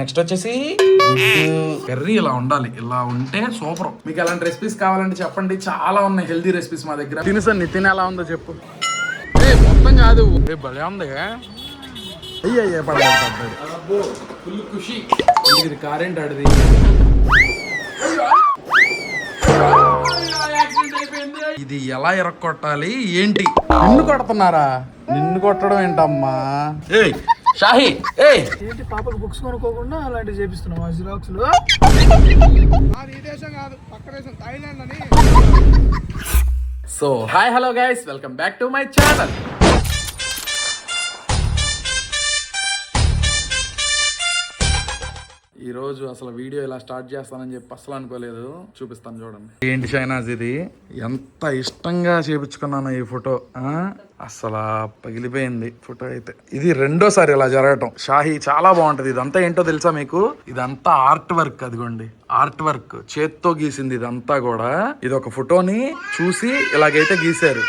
Next వచ్చేసి curry ఇలా ఉండాలి, ఇలా ఉంటే సూపర్. మీకు ఎలాంటి రెసిపీస్ కావాలంటే చెప్పండి, చాలా ఉన్నాయి హెల్దీ రెసిపీస్ మా దగ్గర. తినసండి, తిని ఎలా ఉందో చెప్పు. మొత్తం కాదు, భలే ఉంది. అయ్యే పడ్డాడు ఫుల్ ఖుషి. ఇది కారేంటి ఆడిది. ఇది ఎలా ఎరక్కొట్టాలి ఏంటి? నిన్ను కొడుతున్నారా? నిన్ను కొట్టడం ఏంటమ్మా? ఏయ్ షాహి, ఏయ్ ఏంటి పాపకు బుక్స్ కొనుక్కోకుండా అలాంటివి చేపిస్తున్నావా జిరాక్స్ లో? ఈ దేశం కాదు, పక్క దేశం థాయిలాండ్ అని. So hi hello guys, welcome back to my channel. ఈ రోజు అసలు వీడియో ఇలా స్టార్ట్ చేస్తానని చెప్పి అసలు అనుకోలేదు. చూపిస్తాను చూడండి. ఏంటి షైనాజ్, ఇది ఎంత ఇష్టంగా చేపించుకున్నాను ఈ ఫోటో. అసలు పగిలిపోయింది ఫోటో అయితే. ఇది రెండోసారి ఇలా జరగటం. షాహి చాలా బాగుంటది. ఇదంతా ఏంటో తెలుసా మీకు? ఇదంతా ఆర్ట్ వర్క్. అదిగోండి ఆర్ట్ వర్క్, చేత్తో గీసింది ఇదంతా కూడా. ఇది ఒక ఫోటోని చూసి ఇలాగైతే గీశారు.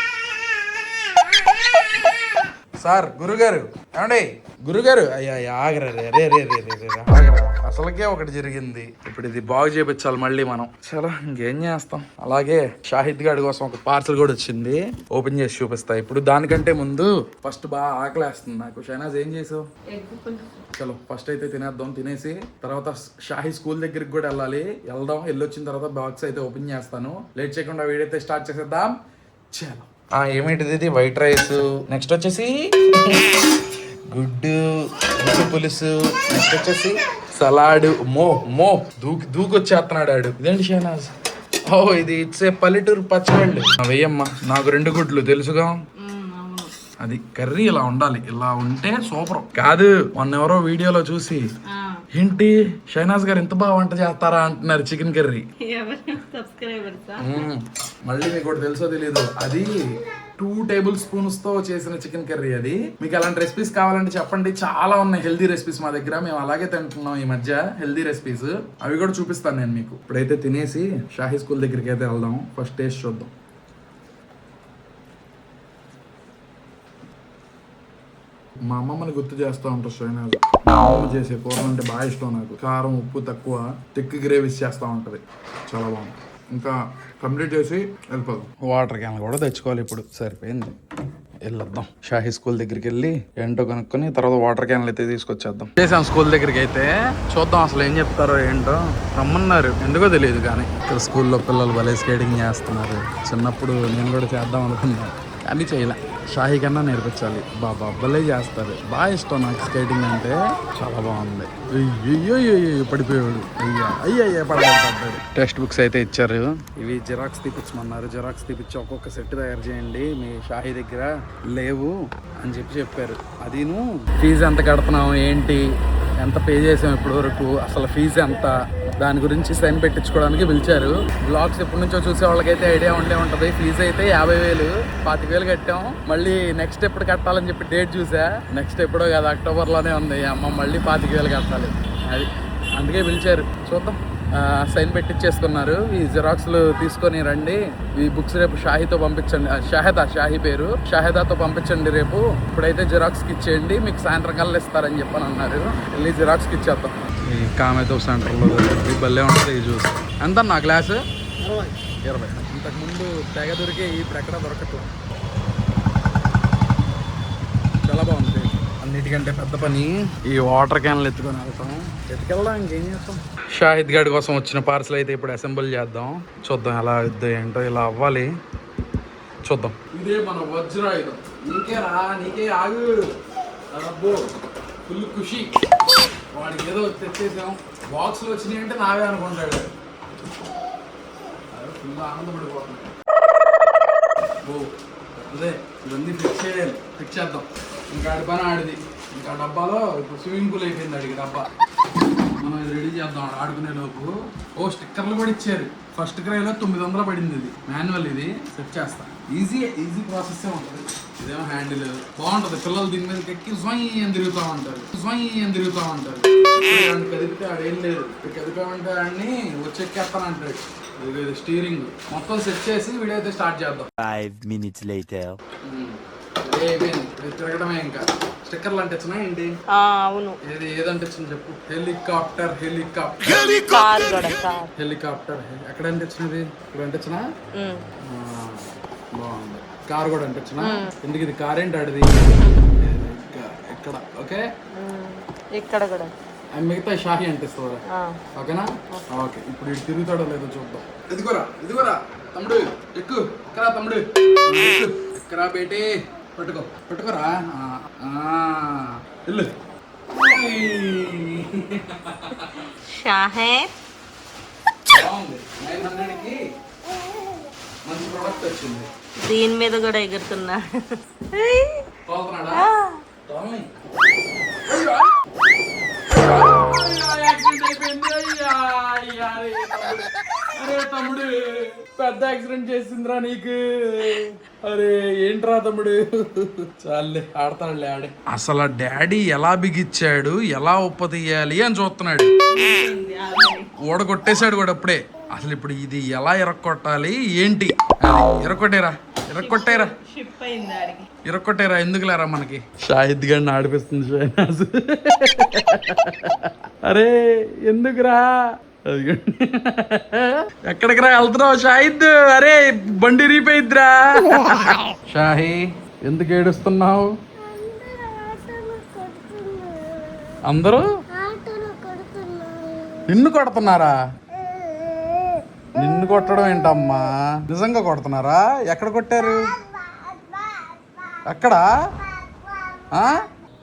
సార్ గురుగారు, ఏమండి గురుగారు, అయ్యా ఆగరా రే రే రే రే రే ఆగరా. అసలుకే ఒకటి జరిగింది, ఇప్పుడు ఇది బాగు చేపించాలి మళ్ళీ మనం. చాలా ఇంకేం చేస్తాం. అలాగే షాహిద్ గారి కోసం ఒక పార్సల్ కూడా వచ్చింది, ఓపెన్ చేసి చూపిస్తా ఇప్పుడు. దానికంటే ముందు ఫస్ట్ బాగా ఆకలేస్తుంది నాకు. షైనాజ్ ఏం చేసావు? చలో ఫస్ట్ అయితే తినేద్దాం. తినేసి తర్వాత షాహి స్కూల్ దగ్గరికి కూడా వెళ్దాం. వెళ్ళొచ్చిన తర్వాత బాక్స్ అయితే ఓపెన్ చేస్తాను. లేట్ చేయకుండా వీడియో అయితే స్టార్ట్ చేసేద్దాం. చలో. ఏమిటిది? ఇది వైట్ రైస్. నెక్స్ట్ వచ్చేసి గుడ్డు పులుసు. నెక్స్ట్ వచ్చేసి సలాడ్. మో దూకొచ్చేస్తున్నాడు ఆడు. ఇదేంటి షైనాజ్? ఓ ఇది ఇట్స్ ఏ పల్లెటూరు పచ్చళ్ళు. వెయ్యమ్మా, నాకు 2 గుడ్లు తెలుసుగా. అది కర్రీ ఇలా ఉండాలి, ఇలా ఉంటే సూపర్. కాదు, మొన్న ఎవరో వీడియోలో చూసి ఏంటి షైనాజ్ గారు ఎంత బాగా వంట చేస్తారా అంటున్నారు. Chicken curry. మళ్ళీ మీకు ఒకటి తెలుసో తెలీదు, అది 2 టేబుల్ స్పూన్స్ తో చేసిన చికెన్ కర్రీ. అది మీకు అలాంటి రెసిపీస్ కావాలంటే చెప్పండి, చాలా ఉన్నాయి హెల్దీ రెసిపీస్ మా దగ్గర. మేము అలాగే తింటున్నాం ఈ మధ్య హెల్దీ రెసిపీస్. అవి కూడా చూపిస్తాను నేను మీకు. ఇప్పుడైతే తినేసి షాహి స్కూల్ దగ్గరికి అయితే వెళ్దాం. ఫస్ట్ టేస్ట్ చూద్దాం. మా అమ్మమ్మని గుర్తు చేస్తూ ఉంటారు షైనాజ్. మా అమ్మమ్మ చేసే కూరలు అంటే బాగా ఇష్టం నాకు. కారం ఉప్పు తక్కువ, థిక్ గ్రేవీస్ చేస్తూ ఉంటది. చాలా బాగుంది. ఇంకా కంప్లీట్ చేసి వెళ్ళిపోదాం. వాటర్ క్యాన్ కూడా తెచ్చుకోవాలి ఇప్పుడు. సరిపోయింది, వెళ్ళొద్దాం. షాహి స్కూల్ దగ్గరికి వెళ్ళి ఏంటో కనుక్కొని తర్వాత వాటర్ క్యాన్లు అయితే తీసుకొచ్చేద్దాం. చేసాం స్కూల్ దగ్గరికి అయితే. చూద్దాం అసలు ఏం చెప్తారో ఏంటో. రమ్మన్నారు, ఎందుకో తెలియదు కానీ. ఇక్కడ స్కూల్లో పిల్లలు భలే స్కేటింగ్ చేస్తున్నారు. చిన్నప్పుడు నేను కూడా చేద్దాం అనుకున్నాను కానీ చేయలే. షాహి కన్నా నేర్పించాలి. బాబా భలే చేస్తారు. బాగా ఇష్టం నాకు స్కేటింగ్ అంటే. చాలా బాగుంది. అయ్యో పడిపోయాడు. అయ్యే పడ్డాడు. టెక్స్ట్ బుక్స్ అయితే ఇచ్చారు. ఇవి జిరాక్స్ తీపిచ్చమన్నారు. జిరాక్స్ తీపిచ్చి ఒక్కొక్క సెట్ తయారు చేయండి, మీ షాహి దగ్గర లేవు అని చెప్పారు. అదిను ఫీజు ఎంత కడుతున్నాం ఏంటి, ఎంత పే చేసాం ఇప్పటి వరకు, అసలు ఫీజు ఎంత, దాని గురించి సైన్ పెట్టించుకోవడానికి పిలిచారు. బ్లాగ్స్ ఎప్పటి నుంచో చూసే వాళ్ళకైతే ఐడియా ఉండే ఉంటుంది. ఫీజు అయితే 50,000, 25,000 కట్టాం. మళ్ళీ నెక్స్ట్ ఎప్పుడు కట్టాలని చెప్పి డేట్ చూసా. నెక్స్ట్ ఎప్పుడో కాదు, అక్టోబర్లోనే ఉంది. అమ్మ మళ్ళీ 25,000 కట్టాలి. అది అందుకే పిలిచారు. చూద్దాం. సైన్ పెట్టించేసుకున్నారు. ఈ జిరాక్స్లు తీసుకొని రండి, ఈ బుక్స్ రేపు షాహితో పంపించండి. షాహి పేరు, షాహిదాతో పంపించండి రేపు. ఇప్పుడైతే జిరాక్స్కి ఇచ్చేయండి, మీకు సాయంత్రం కల్లా ఇస్తారని చెప్పని అన్నారు. వెళ్ళి జిరాక్స్కి ఇచ్చేద్దాం. ఈ కామేతో సెంటర్లో భలే ఉంటుంది. ఈ జ్యూస్ ఎంత నా గ్లాసు? 20. ఇంతకుముందు తెగ దొరికే, ఇప్పుడు ఎక్కడ దొరకట్లేదు. చాలా బాగుంది. అన్నిటికంటే పెద్ద పని ఈ వాటర్ క్యాన్లు ఎత్తుకొని వెళ్తాం. ఎత్తుకెళ్దాం, ఇంకేం చేస్తాం. షాహిద్ గారి కోసం వచ్చిన పార్సల్ అయితే ఇప్పుడు అసెంబుల్ చేద్దాం. చూద్దాం ఎలా అవుద్దో ఏంటో. ఇలా అవ్వాలి, చూద్దాం. ఇదే మన వజ్రాయుధం. నీకే ఆగు. అబ్బో ఫుల్ ఖుషి. వాడికి ఏదో తెచ్చేసాం. బాక్స్లో వచ్చినాయి అంటే నావే అనుకుంటాడు. ఫుల్ ఆనందపడిపోతుంది. అదే ఇవన్నీ ఫిక్స్ చేద్దాం. ఇంకా ఆడి పని ఆడిది. ఇంకా డబ్బాలో ఇప్పుడు స్విమ్మింగ్ పూల్ అయిపోయింది అడిగి డబ్బా. మనం ఇది రెడీ చేద్దాం ఆడుకునే లోపు. స్టిక్కర్లు కూడా ఇచ్చారు. ఫస్ట్ క్రైలో 900 పడింది. ఇది మాన్యువల్, ఇది సెట్ చేస్తా. ఈజీ ప్రాసెస్ ఉంటుంది. ఇదేమో హ్యాండిల్ బాగుంటుంది. పిల్లలు దీని మీద ఎక్కి స్వయ్ అని తిరుగుతూ ఉంటారు. కదిపితే ఆడేం లేదు. కదిపామంటే ఆడిని వచ్చెక్కేస్తానంటాడు. ఇది స్టీరింగ్ మొత్తం సెట్ చేసి వీడియో అయితే స్టార్ట్ చేద్దాం. 5 minutes later. తిరగడమే ఇంకా. స్టిక్కర్లు అంటించినా ఏంటి? అవును. ఏదంటించిన చెప్పు. హెలికాప్టర్ ఎక్కడ అంటించినది? ఇక్కడ అంటించినా బాగుంది. కార్ కూడా అంటించినా? ఎందుకు ఇది కార్ ఏంటి ఆడిది? ఇక్కడ ఓకే, ఇక్కడ కూడా మిగతా షాహి అంటిస్తావా? ఓకేనా? ఓకే, ఇప్పుడు ఇటు తిరుగుతాడో లేదో చూద్దాం. ఇదిగోరా తమ్ముడు, ఎక్కు ఎక్కరా తమ్ముడు, ఎక్కరా బేటీ, పట్టుకోరా వెళ్ళు. షాహే బాగుంది. 900కి మంచి ప్రోడక్ట్ వచ్చింది. దీని మీద కూడా ఎగురుతున్నా. తోలుతున్నాడా? అరే తమ్ముడు, పెద్ద యాక్సిడెంట్ చేసిందిరా నీకు. అరే ఏంట్రా తమ్ముడు, చాలే ఆడతాడులే ఆడే. అసలు డాడీ ఎలా బిగిచ్చాడు, ఎలా ఉప్పతీయాలి అని చూస్తున్నాడు. ఓడగొట్టేశాడు కూడా అప్పుడే. అసలు ఇప్పుడు ఇది ఎలా ఇరక్కొట్టాలి ఏంటి? ఇరక్కొట్టేరా ఎందుకు లేరా మనకి. షాహిద్ గారిని ఆడిపిస్తుంది షహనాజ్. అరే ఎందుకురా, ఎక్కడికి రా వెళ్తున్నావు షాహిద్? అరే బండి రీపోయిద్దిరా. షాహి ఎందుకు ఏడుస్తున్నావు? అందరూ నిన్ను కొడుతున్నారా? నిన్ను కొట్టడం ఏంటమ్మా, నిజంగా కొడుతున్నారా? ఎక్కడ కొట్టారు? ఎక్కడ?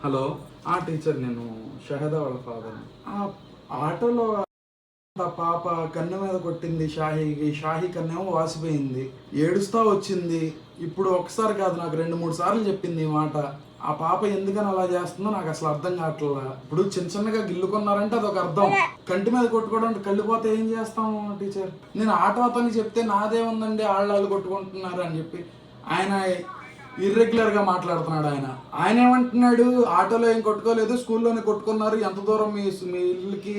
హలో టీచర్, నేను షహదా వాళ్ళ ఫాదర్. ఆటోలో పాప కన్ను మీద కొట్టింది షాహి కన్నేమో వాసిపోయింది, ఏడుస్తా వచ్చింది. ఇప్పుడు ఒకసారి కాదు, నాకు 2-3 సార్లు చెప్పింది ఈ మాట. ఆ పాప ఎందుకని అలా చేస్తుందో నాకు అసలు అర్థం కావట్లా. ఇప్పుడు చిన్నగా గిల్లుకున్నారంటే అదొక అర్థం. కంటి మీద కొట్టుకోవడం అంటే కళ్ళు పోతే ఏం చేస్తాం టీచర్? నేను ఆటో అతనికి చెప్తే నాదే ఉందండి, వాళ్ళు కొట్టుకుంటున్నారు అని చెప్పి ఆయన ఇర్రెగ్యులర్ గా మాట్లాడుతున్నాడు. ఆయన ఏమంటున్నాడు, ఆటోలో ఏం కొట్టుకోలేదు, స్కూల్లోనే కొట్టుకున్నారు, ఎంత దూరం మీ ఇల్లుకి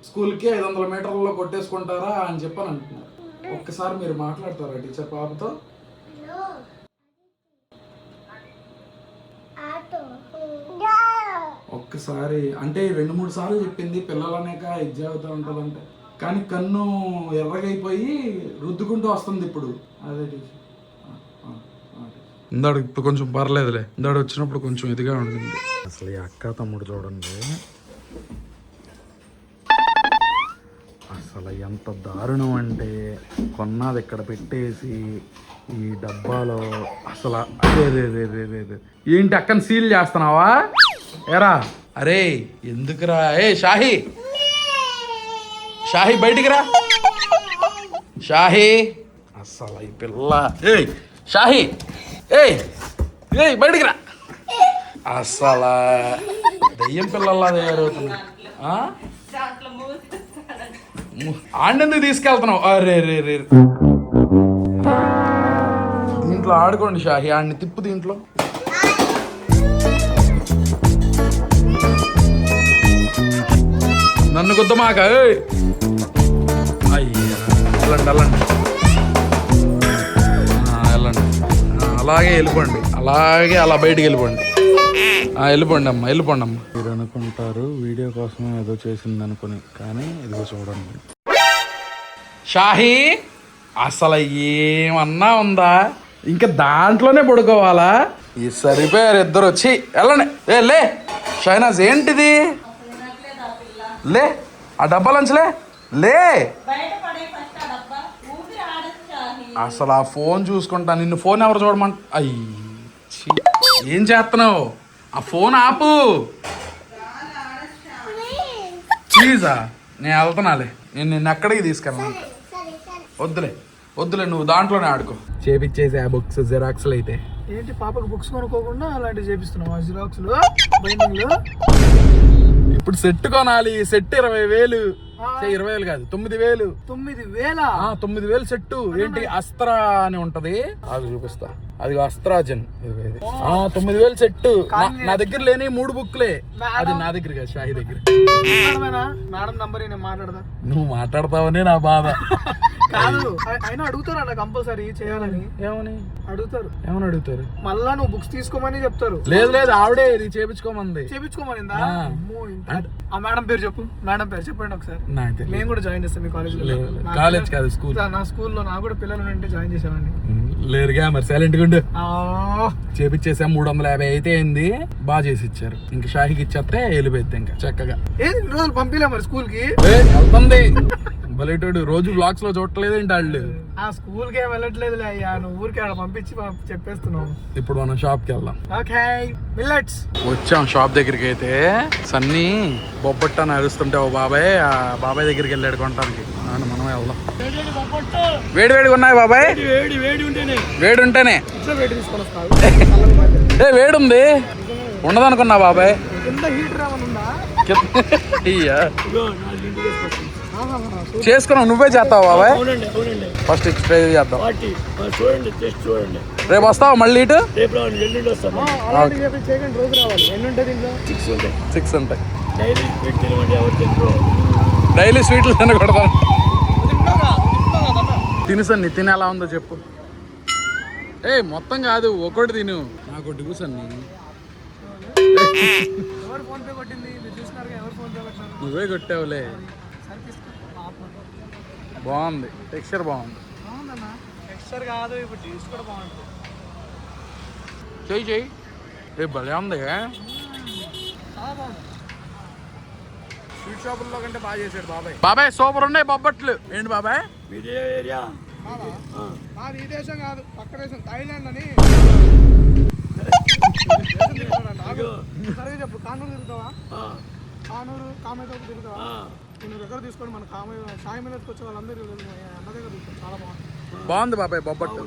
స్కూల్కి 500 మీటర్లలో కొట్టేసుకుంటారా అని చెప్పని అంటున్నారు. ఒక్కసారి మీరు మాట్లాడతారా టీచర్ పాపతో? ఒక్కసారి అంటే 2-3 సార్లు చెప్పింది, పిల్లలనేక ఇది అవుతూ ఉంటుందంటే, కానీ కన్ను ఎర్రగైపోయి రుద్దుకుంటూ వస్తుంది ఇప్పుడు. అదే టీచర్ ఇందాడు ఇప్పుడు కొంచెం పర్లేదులే, ఇందాడు వచ్చినప్పుడు కొంచెం ఇదిగా ఉండింది. అసలు ఈ అక్క తమ్ముడు చూడండి, అసలు ఎంత దారుణం అంటే కొన్నది ఇక్కడ పెట్టేసి ఈ డబ్బాలో అసలు అదే ఏంటి అక్కని సీల్ చేస్తున్నావా? ఏరా అరే ఎందుకురా? షాహి బయటికి రా. షాహి అసలు ఈ పిల్ల, షాహి బయటికి రా. అసలు దయ్యం పిల్లల్లా తయారవుతుంది. ఆడెందుకు తీసుకెళ్తున్నావు? అరే రే దీంట్లో ఆడుకోండి షాహి, ఆడిని తిప్పు దీంట్లో. నన్ను గుద్దమాక. అయ్యా వెళ్ళండి అలాగే వెళ్ళిపోండి, అలా బయటికి వెళ్ళిపోండి. వెళ్ళిపోండి అమ్మ. మీరు అనుకుంటారు వీడియో కోసం ఏదో చేసింది అనుకుని, కానీ ఇదిగో చూడండి. షాహి అసలు ఏమన్నా ఉందా? ఇంకా దాంట్లోనే పడుకోవాలా? ఈ సరిపోయారు ఇద్దరు. వచ్చి వెళ్ళండి. లే షైనాజ్ ఏంటిది? లే ఆ డబ్బాలంచలే లే. అసలు ఆ ఫోన్ చూసుకుంటా, నిన్ను ఫోన్ ఎవరు చూడమంట? ఏం చేస్తున్నావు? ఆ ఫోన్ ఆపు ప్లీజా. నేను వెళ్తున్నాలే, నేను నిన్ను ఎక్కడికి తీసుకెళ్ళాను. వద్దులే నువ్వు దాంట్లోనే ఆడుకో. చేపిచ్చేసి ఆ బుక్స్ జిరాక్స్లు అయితే ఏంటి పాపకు బుక్స్ కొనుక్కోకుండా అలాంటివి చేపిస్తున్నావా? జిరాక్స్లు, బైండింగ్లు. ఇప్పుడు సెట్ కొనాలి. సెట్ 20,000. 20,000 కాదు, 9,000. 9,000 9,000 సెట్టు. ఏంటి అస్త్రా అని ఉంటది, అది చూపిస్తా. అది అస్త్రాజన్ 9,000 సెట్. నా దగ్గర లేని 3 బుక్లే. అది నా దగ్గర కాదు, షాహి దగ్గర. మేడం నంబర్ నేను మాట్లాడదా? నువ్వు మాట్లాడతావనే నా బాధ. కాదు, అయినా అడుగుతారు అన్న కంపల్సరీ చేయాలని. ఏమని అడుగుతారు? ఏమని అడుగుతారు? మళ్ళా నువ్వు బుక్స్ తీసుకోమని చెప్తారు. లేదు ఆవిడే ఇది చేపించుకోమని. చేపించుకోమనిందా? ఆ మేడం పేరు చెప్పు. మేడం పేరు చెప్పండి ఒకసారి. నేను కూడా జాయిన్ చేస్తాను మీ కాలేజ్. కాలేజ్ కాదు, స్కూల్. నా స్కూల్లో నాకు కూడా పిల్లలు ఉంటే జాయిన్ చేసేవాడిని. లేరుగా మరి, సైలెంట్ గా ఉండు. చేపించేసా 350 అయితే అయింది. బాగా చేసి ఇచ్చారు. ఇంకా షాహికి ఇచ్చేస్తే వెళ్ళిపోయింది ఇంకా చక్కగా. ఏది రోజులు పంపిలే మరి స్కూల్ కి? వెళ్తుంది బలేటోడు. రోజు బ్లాగ్స్ లో చూడట్లేదు ఏంటి వాళ్ళు. ఆ స్కూల్ కి వెళ్ళట్లేదు అయ్యా, నువ్వు ఊరికి ఆడ పంపించి చెప్పేస్తున్నావు. ఇప్పుడు మనం షాప్ కి వెళ్దాం. Okay millets. వచ్చాం షాప్ దగ్గరికి. అయితే సన్నీ బొబ్బట్ట అని అరుస్తుంటే ఓ బాబాయ్, ఆ బాబాయ్ దగ్గరికి వెళ్ళాడు కొనడానికి. మనం వెళ్దాం. వేడి వేడిగా ఉన్నాయి బాబాయ్. వేడి ఉంటేనే. వేడి ఉంది ఉండదనుకున్నా బాబాయ్. చేసుకున్నావు, నువ్వే చేస్తావు బాబాయ్. ఫస్ట్ ట్రై చేద్దాం. రేపు వస్తావా మళ్ళీ ఇటు? 6 ఉంటాయి. డైలీ స్వీట్లు తినకూడదు. తినుసన్ని తిని ఎలా ఉందో చెప్పు. మొత్తం కాదు, ఒకటి తిను. నాకు ఒకటి కూసన్ని. నువ్వే కొట్టావులే. బాగుంది, టెక్స్చర్ బాగుంది. టెక్స్చర్ కాదు, ఇప్పుడు టేస్ట్ కూడా బాగుంటుంది. చెయ్యి భలే ఉంది. స్వీట్ షాపుల్లో కంటే బాగా చేశాడు బాబాయ్. బాబాయ్ సూపర్ ఉన్నాయి బొబ్బట్లు. ఏంటి బాబాయ్? మాది ఈ దేశం కాదు, పక్క దేశం థాయిలాండ్ అని. సరిగ్గా చెప్పు. కానూరు తిరుగుతావా? కానూరు కామేతో తిరుగుతావా? నేను దగ్గర తీసుకొని మన సాయి మీదకి వచ్చే వాళ్ళందరూ అన్న దగ్గర తీసుకొని చాలా బాగుంది బాబాయ్ బొబ్బట్టు.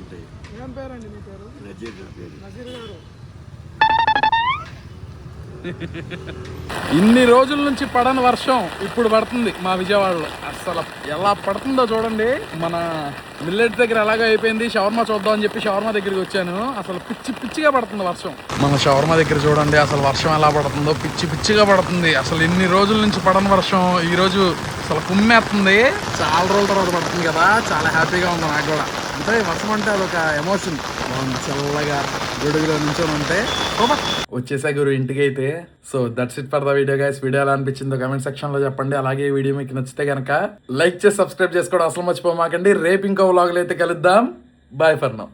ఏం పేరండి మీ పేరు? నజీర్ గారు. ఇన్ని రోజుల నుంచి పడని వర్షం ఇప్పుడు పడుతుంది మా విజయవాడలో. అసలు ఎలా పడుతుందో చూడండి. మన మిల్లెట్ దగ్గర ఎలాగో అయిపోయింది. షవర్మా చూద్దాం అని చెప్పి షవర్మా దగ్గరికి వచ్చాను. అసలు పిచ్చిగా పడుతుంది వర్షం. మన షవర్మా దగ్గర చూడండి అసలు వర్షం ఎలా పడుతుందో. పిచ్చిగా పడుతుంది. అసలు ఇన్ని రోజుల నుంచి పడని వర్షం ఈ రోజు అసలు కుమ్మేస్తుంది. చాలా రోజుల తర్వాత పడుతుంది కదా, చాలా హ్యాపీగా ఉంది నాకు కూడా. అంటే వర్షం అంటే అదొక ఎమోషన్. చల్లగా గొడుగులో నుంచొని ఉంటే. వచ్చేసా గురు ఇంటికి అయితే. So that's it for the video guys. Video ఎలా అనిపించిందో కామెంట్ సెక్షన్ లో చెప్పండి. అలాగే ఈ వీడియో మీకు నచ్చితే కనుక లైక్ చేసి సబ్స్క్రైబ్ చేసుకోవడం అసలు మర్చిపోమాకండి. రేపు ఇంకో వ్లాగ్లో అయితే కలుద్దాం. Bye for now.